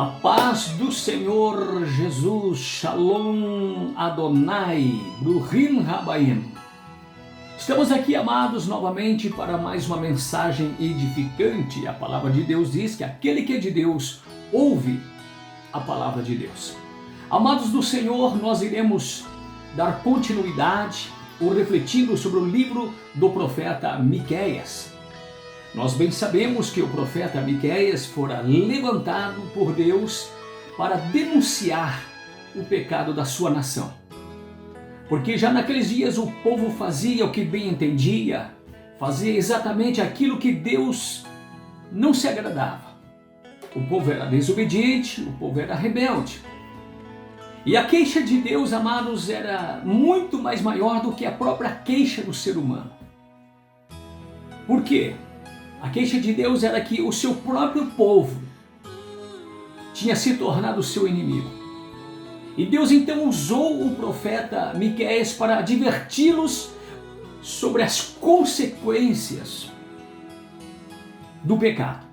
A paz do Senhor Jesus, Shalom Adonai, Bruhim Rabaim. Estamos aqui, amados, novamente para mais uma mensagem edificante. A palavra de Deus diz que aquele que é de Deus ouve a palavra de Deus. Amados do Senhor, nós iremos dar continuidade ou refletindo sobre o livro do profeta Miqueias. Nós bem sabemos que o profeta Miqueias fora levantado por Deus para denunciar o pecado da sua nação. Porque já naqueles dias o povo fazia o que bem entendia, fazia exatamente aquilo que Deus não se agradava. O povo era desobediente, o povo era rebelde. E a queixa de Deus, amados, era muito mais maior do que a própria queixa do ser humano. Por quê? A queixa de Deus era que o seu próprio povo tinha se tornado seu inimigo. E Deus então usou o profeta Miqueias para adverti-los sobre as consequências do pecado.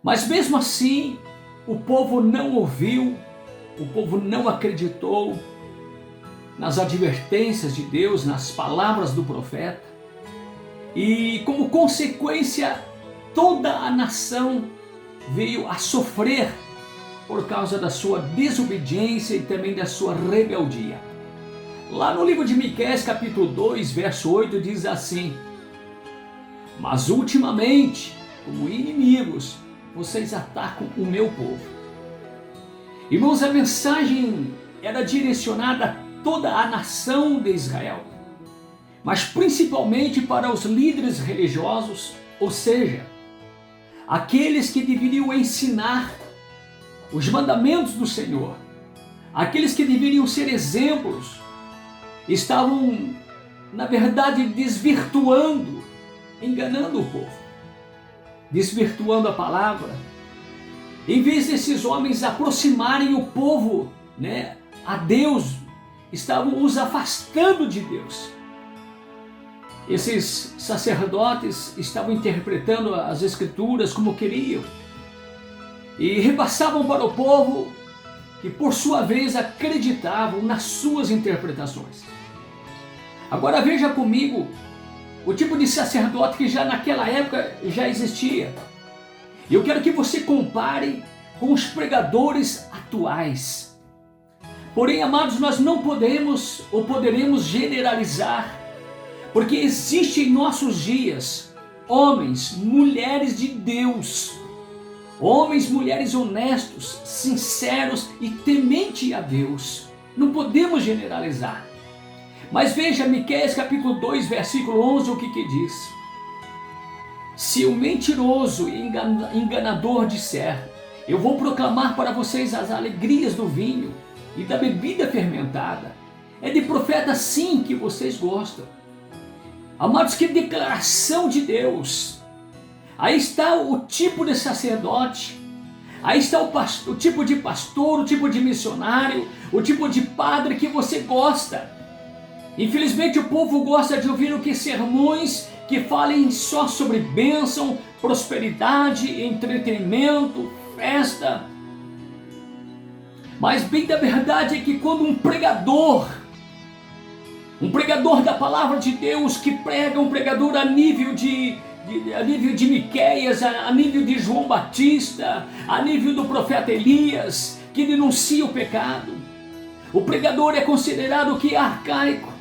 Mas mesmo assim, o povo não ouviu, o povo não acreditou nas advertências de Deus, nas palavras do profeta. E como consequência, toda a nação veio a sofrer por causa da sua desobediência e também da sua rebeldia. Lá no livro de Miqueias, capítulo 2, verso 8, diz assim: Mas ultimamente, como inimigos, vocês atacam o meu povo. Irmãos, a mensagem era direcionada a toda a nação de Israel, mas principalmente para os líderes religiosos, ou seja, aqueles que deveriam ensinar os mandamentos do Senhor, aqueles que deveriam ser exemplos, estavam, na verdade, desvirtuando, enganando o povo, desvirtuando a palavra. Em vez desses homens aproximarem o povo, a Deus, estavam os afastando de Deus. Esses sacerdotes estavam interpretando as escrituras como queriam e repassavam para o povo que, por sua vez, acreditavam nas suas interpretações. Agora veja comigo o tipo de sacerdote que já naquela época já existia. E eu quero que você compare com os pregadores atuais. Porém, amados, nós não podemos ou poderemos generalizar, porque existe em nossos dias homens, mulheres de Deus, homens, mulheres honestos, sinceros e temente a Deus. Não podemos generalizar. Mas veja Miqueias capítulo 2, versículo 11, o que diz: Se o mentiroso e enganador disser, eu vou proclamar para vocês as alegrias do vinho e da bebida fermentada, é de profeta sim que vocês gostam. Amados, que declaração de Deus! Aí está o tipo de sacerdote, aí está o tipo de pastor, o tipo de missionário, o tipo de padre que você gosta. Infelizmente o povo gosta de ouvir sermões que falem só sobre bênção, prosperidade, entretenimento, festa. Mas bem da verdade é que quando um pregador da palavra de Deus, que prega, um pregador a nível de Miqueias, a nível de João Batista, a nível do profeta Elias, que denuncia o pecado, o pregador é considerado arcaico,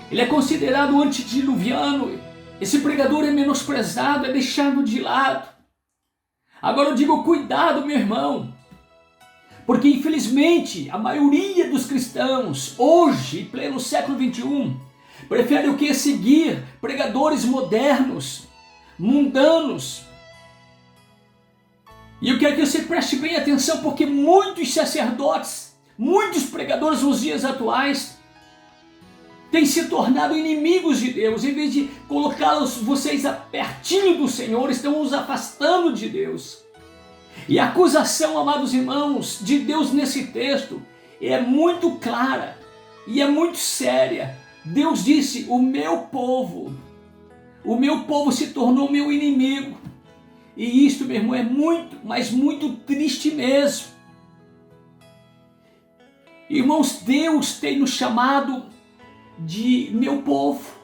ele é considerado antediluviano. Esse pregador é menosprezado, é deixado de lado. Agora eu digo, cuidado, meu irmão, porque infelizmente a maioria dos cristãos hoje, em pleno século XXI, prefere seguir pregadores modernos, mundanos. E eu quero que você preste bem atenção, porque muitos sacerdotes, muitos pregadores nos dias atuais têm se tornado inimigos de Deus. Em vez de vocês pertinho do Senhor, estão os afastando de Deus. E a acusação, amados irmãos, de Deus nesse texto é muito clara e é muito séria. Deus disse: o meu povo se tornou meu inimigo. E isto, meu irmão, é muito, mas muito triste mesmo. Irmãos, Deus tem nos chamado de meu povo.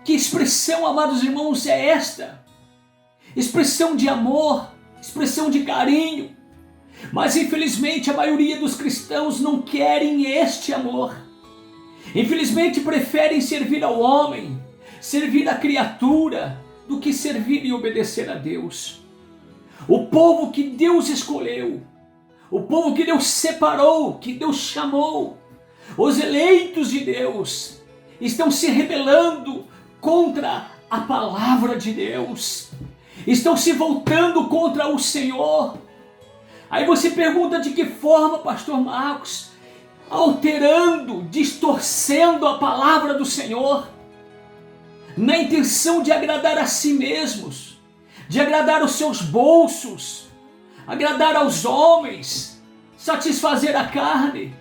Que expressão, amados irmãos, é esta? Expressão de amor, expressão de carinho. Mas infelizmente a maioria dos cristãos não querem este amor. Infelizmente preferem servir ao homem, servir à criatura, do que servir e obedecer a Deus. O povo que Deus escolheu, o povo que Deus separou, que Deus chamou, os eleitos de Deus, estão se rebelando contra a palavra de Deus, estão se voltando contra o Senhor. Aí você pergunta de que forma, pastor Marcos? Alterando, distorcendo a palavra do Senhor, na intenção de agradar a si mesmos, de agradar os seus bolsos, agradar aos homens, satisfazer a carne.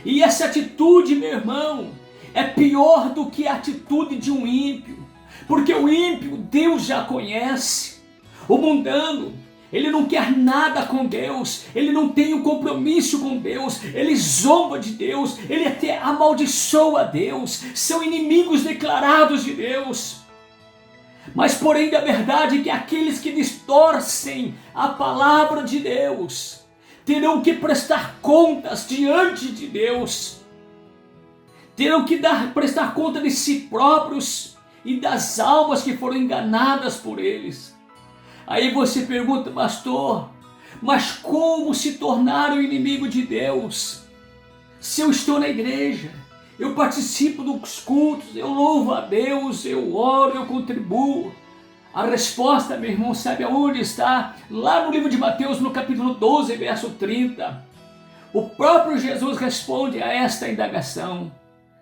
E essa atitude, meu irmão, é pior do que a atitude de um ímpio, porque o ímpio Deus já conhece. O mundano, ele não quer nada com Deus, ele não tem um compromisso com Deus, ele zomba de Deus, ele até amaldiçoa Deus, são inimigos declarados de Deus. Mas porém da verdade é que aqueles que distorcem a palavra de Deus terão que prestar contas diante de Deus, terão que prestar conta de si próprios e das almas que foram enganadas por eles. Aí você pergunta, pastor, mas como se tornar o inimigo de Deus? Se eu estou na igreja, eu participo dos cultos, eu louvo a Deus, eu oro, eu contribuo. A resposta, meu irmão, sabe aonde está? Lá no livro de Mateus, no capítulo 12, verso 30. O próprio Jesus responde a esta indagação.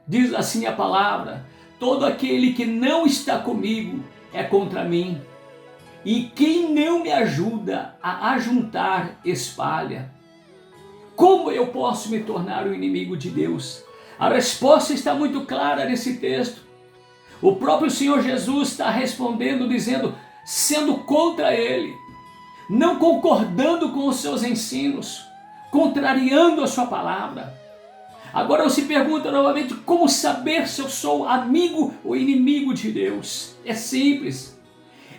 Diz assim a palavra: todo aquele que não está comigo é contra mim. E quem não me ajuda a ajuntar, espalha. Como eu posso me tornar o inimigo de Deus? A resposta está muito clara nesse texto. O próprio Senhor Jesus está respondendo, dizendo, sendo contra Ele, não concordando com os seus ensinos, contrariando a sua palavra. Agora você pergunta novamente, como saber se eu sou amigo ou inimigo de Deus? É simples.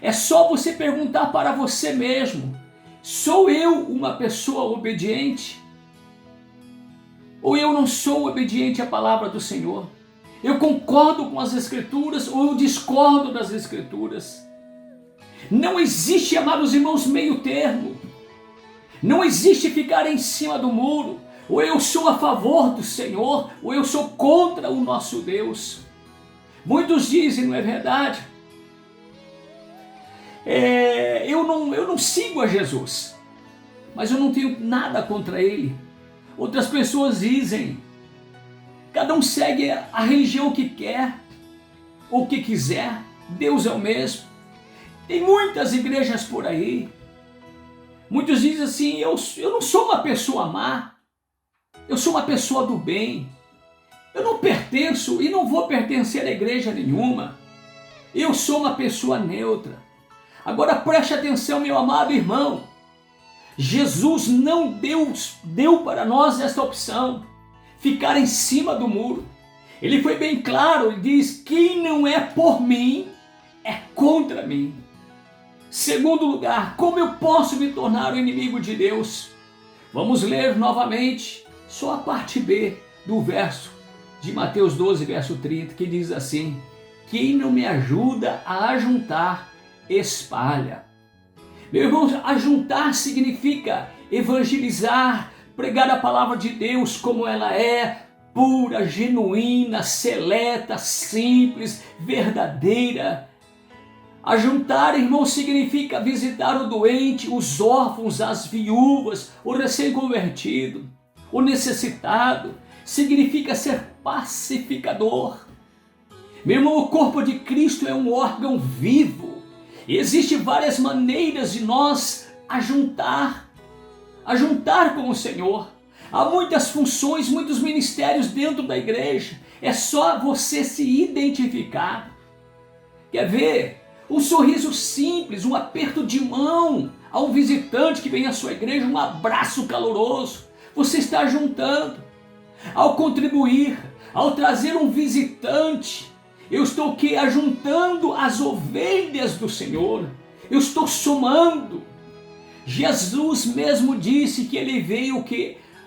É só você perguntar para você mesmo: sou eu uma pessoa obediente? Ou eu não sou obediente à palavra do Senhor? Eu concordo com as Escrituras ou eu discordo das Escrituras? Não existe, amados irmãos, meio termo. Não existe ficar em cima do muro. Ou eu sou a favor do Senhor, ou eu sou contra o nosso Deus. Muitos dizem, não é verdade? Eu não sigo a Jesus, mas eu não tenho nada contra Ele. Outras pessoas dizem, cada um segue a religião que quer, ou que quiser, Deus é o mesmo. Tem muitas igrejas por aí. Muitos dizem assim, eu não sou uma pessoa má, eu sou uma pessoa do bem, eu não pertenço e não vou pertencer a igreja nenhuma, eu sou uma pessoa neutra. Agora preste atenção, meu amado irmão, Jesus não deu para nós esta opção, ficar em cima do muro. Ele foi bem claro, ele diz, quem não é por mim, é contra mim. Segundo lugar, como eu posso me tornar o inimigo de Deus? Vamos ler novamente, só a parte B do verso de Mateus 12, verso 30, que diz assim, quem não me ajuda a ajuntar, espalha. Meu irmão, ajuntar significa evangelizar, pregar a palavra de Deus como ela é, pura, genuína, seleta, simples, verdadeira. Ajuntar, irmão, significa visitar o doente, os órfãos, as viúvas, o recém-convertido, o necessitado. Significa ser pacificador. Meu irmão, o corpo de Cristo é um órgão vivo. Existem várias maneiras de nós ajuntar com o Senhor. Há muitas funções, muitos ministérios dentro da igreja. É só você se identificar. Quer ver? Um sorriso simples, um aperto de mão a um visitante que vem à sua igreja, um abraço caloroso. Você está juntando. Ao contribuir, ao trazer um visitante, eu estou ajuntando as ovelhas do Senhor. Eu estou somando. Jesus mesmo disse que ele veio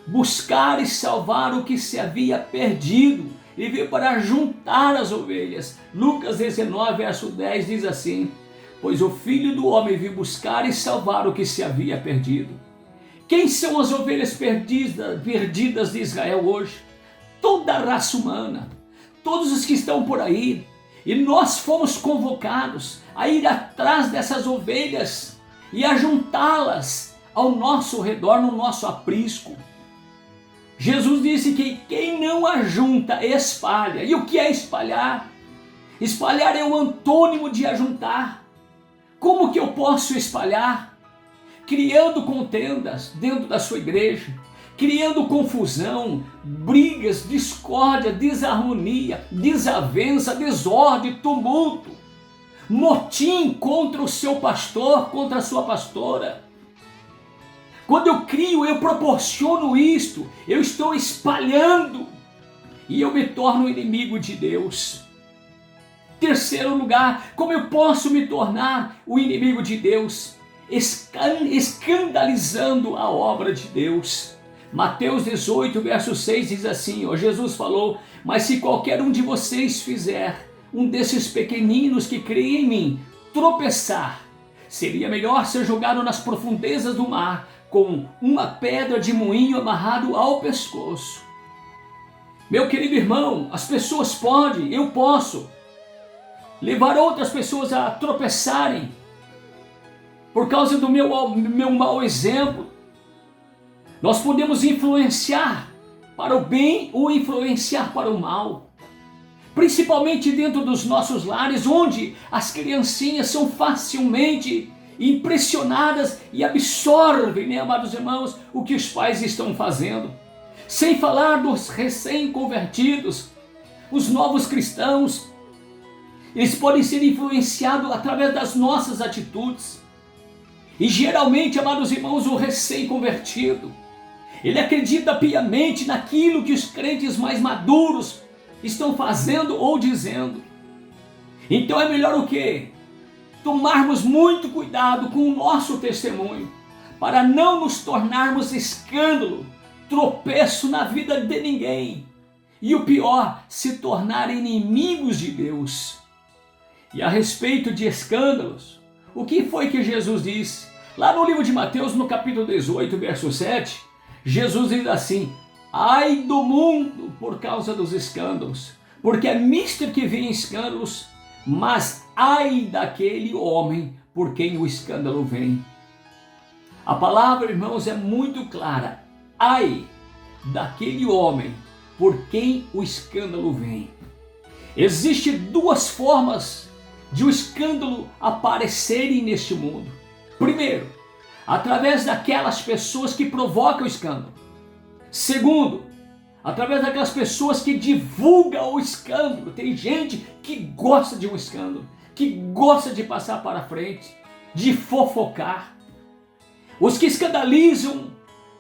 buscar e salvar o que se havia perdido. Ele veio para juntar as ovelhas. Lucas 19, verso 10 diz assim: pois o Filho do Homem veio buscar e salvar o que se havia perdido. Quem são as ovelhas perdidas de Israel hoje? Toda a raça humana, todos os que estão por aí. E nós fomos convocados a ir atrás dessas ovelhas e a juntá-las ao nosso redor, no nosso aprisco. Jesus disse que quem não ajunta, espalha. E o que é espalhar? Espalhar é o antônimo de ajuntar. Como que eu posso espalhar? Criando contendas dentro da sua igreja, criando confusão, brigas, discórdia, desarmonia, desavença, desordem, tumulto, motim contra o seu pastor, contra a sua pastora. Quando eu crio, eu proporciono isto, eu estou espalhando e eu me torno inimigo de Deus. Terceiro lugar, como eu posso me tornar o inimigo de Deus? Escandalizando a obra de Deus. Mateus 18, verso 6 diz assim, Jesus falou: mas se qualquer um de vocês fizer um desses pequeninos que creem em mim tropeçar, seria melhor ser jogado nas profundezas do mar com uma pedra de moinho amarrado ao pescoço. Meu querido irmão, as pessoas podem, eu posso, levar outras pessoas a tropeçarem por causa do meu mau exemplo. Nós podemos influenciar para o bem ou influenciar para o mal. Principalmente dentro dos nossos lares, onde as criancinhas são facilmente impressionadas e absorvem, amados irmãos, o que os pais estão fazendo. Sem falar dos recém-convertidos, os novos cristãos, eles podem ser influenciados através das nossas atitudes. E geralmente, amados irmãos, o recém-convertido, ele acredita piamente naquilo que os crentes mais maduros estão fazendo ou dizendo. Então é melhor o quê? Tomarmos muito cuidado com o nosso testemunho, para não nos tornarmos escândalo, tropeço na vida de ninguém. E o pior, se tornar inimigos de Deus. E a respeito de escândalos, o que foi que Jesus disse? Lá no livro de Mateus, no capítulo 18, verso 7, Jesus diz assim: ai do mundo por causa dos escândalos, porque é mister que vem escândalos, mas ai daquele homem por quem o escândalo vem. A palavra, irmãos, é muito clara. Ai daquele homem por quem o escândalo vem. Existem duas formas de o escândalo aparecerem neste mundo. Primeiro, através daquelas pessoas que provocam o escândalo. Segundo, através daquelas pessoas que divulgam o escândalo. Tem gente que gosta de um escândalo, que gosta de passar para frente, de fofocar. Os que escandalizam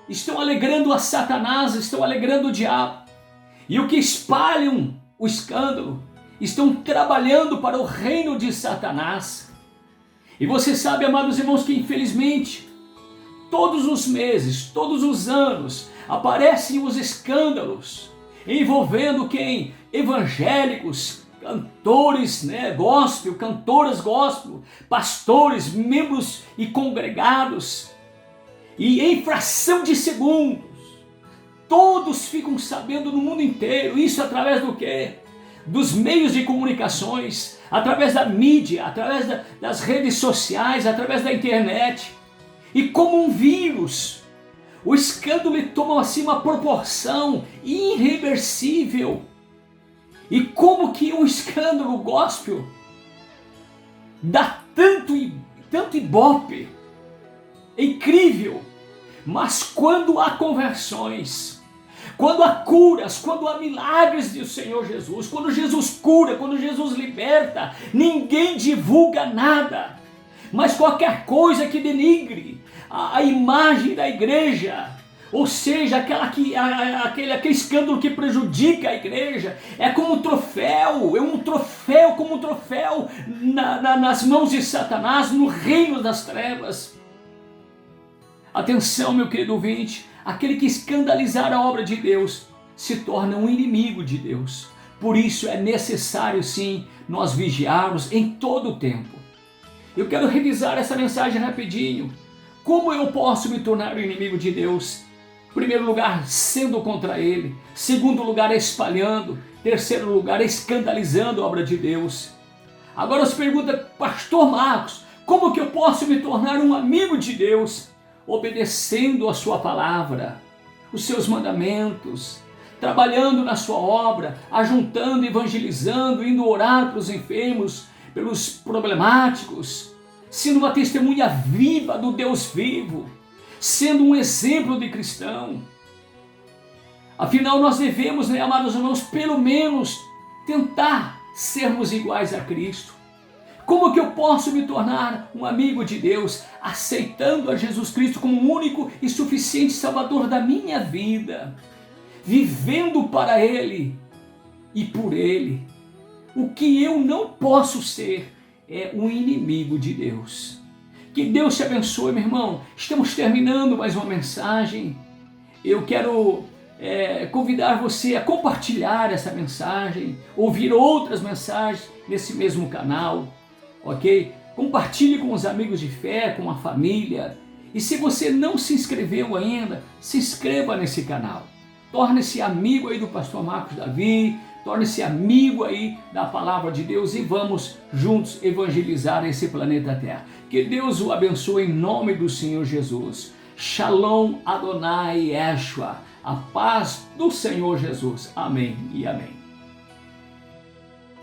estão alegrando a Satanás, estão alegrando o diabo. E os que espalham o escândalo estão trabalhando para o reino de Satanás. E você sabe, amados irmãos, que infelizmente todos os meses, todos os anos, aparecem os escândalos envolvendo quem? Evangélicos, cantores, gospel, cantoras gospel, pastores, membros e congregados. E em fração de segundos, todos ficam sabendo no mundo inteiro. Isso através do quê? Dos meios de comunicações, através da mídia, através das redes sociais, através da internet. E como um vírus, o escândalo toma assim uma proporção irreversível. E como que um escândalo gospel dá tanto ibope, é incrível. Mas quando há conversões, Quando há curas, quando há milagres do Senhor Jesus, quando Jesus cura, quando Jesus liberta, ninguém divulga nada. Mas qualquer coisa que denigre a imagem da igreja, ou seja, aquele escândalo que prejudica a igreja, é como um troféu, como um troféu nas mãos de Satanás, no reino das trevas. Atenção, meu querido ouvinte, aquele que escandalizar a obra de Deus se torna um inimigo de Deus. Por isso é necessário sim nós vigiarmos em todo o tempo. Eu quero revisar essa mensagem rapidinho. Como eu posso me tornar o inimigo de Deus? Primeiro lugar, sendo contra Ele. Segundo lugar, espalhando. Terceiro lugar, escandalizando a obra de Deus. Agora você pergunta, pastor Marcos, como que eu posso me tornar um amigo de Deus? Obedecendo a sua palavra, os seus mandamentos, trabalhando na sua obra, ajuntando, evangelizando, indo orar para os enfermos, pelos problemáticos, sendo uma testemunha viva do Deus vivo, sendo um exemplo de cristão. Afinal, nós devemos, amados irmãos, pelo menos tentar sermos iguais a Cristo. Como que eu posso me tornar um amigo de Deus? Aceitando a Jesus Cristo como o único e suficiente Salvador da minha vida, vivendo para Ele e por Ele. O que eu não posso ser é um inimigo de Deus. Que Deus te abençoe, meu irmão. Estamos terminando mais uma mensagem. Eu quero convidar você a compartilhar essa mensagem, ouvir outras mensagens nesse mesmo canal, ok? Compartilhe com os amigos de fé, com a família. E se você não se inscreveu ainda, se inscreva nesse canal. Torne-se amigo aí do pastor Marcos Davi, torne-se amigo aí da palavra de Deus e vamos juntos evangelizar esse planeta Terra. Que Deus o abençoe em nome do Senhor Jesus. Shalom Adonai Yeshua. A paz do Senhor Jesus. Amém e amém.